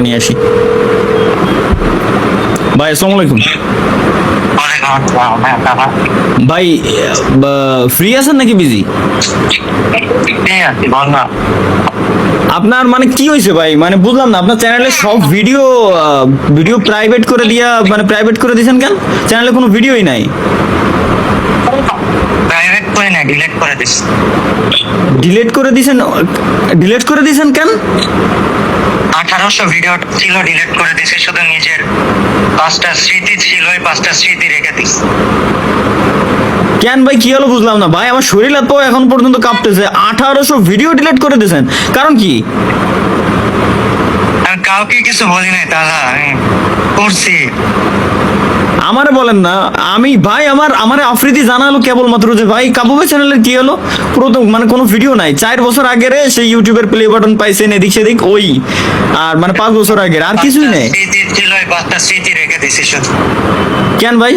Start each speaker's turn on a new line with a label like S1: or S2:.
S1: নিয়ে আসি। ভাই আসসালামু আলাইকুম। ভাই ফ্রি আছেন নাকি বিজি? আপনার মানে কি হয়েছে ভাই, মানে বুঝলাম না, আপনার চ্যানেলে সব ভিডিও ভিডিও প্রাইভেট করে দিয়া, মানে প্রাইভেট করে দিয়েছেন কেন? চ্যানেলে কোনো ভিডিওই নাই।
S2: প্রাইভেট করে না, ডিলিট করে দিস।
S1: ডিলিট করে দিয়েছেন? ডিলিট করে দিয়েছেন কেন?
S2: 1800 ভিডিও ছিল, ডিলিট করে দিছে। শুধু নিজের 5টা স্মৃতি ছিল, ওই 5টা স্মৃতি রেখে দিস।
S1: কেন ভাই, কি হলো বুঝলাম না ভাই, আমার শরীর এত এখন পর্যন্ত কাঁপতেছে। 1800 ভিডিও ডিলিট করে দিয়েছেন, কারণ কি?
S2: আমি কাউকে কিছু বলি নাই, তাহলে আমি করছি।
S1: আমারে বলেন না, আমি ভাই আমারে আফ্রিদি জানালো কেবলমাত্র যে ভাই কাবু ভাই চ্যানেলের কি হলো, প্রথম মানে কোনো ভিডিও নাই। 4 বছর আগের সেই ইউটিউবের প্লে বাটন পাইছেন এদিক সেদিক, ওই আর মানে 5 বছর আগের আর কিছুই নেই।
S2: স্মৃতি ছিল, ওই 5টা স্মৃতি রেখে দিছি শুধু।
S1: কেন ভাই?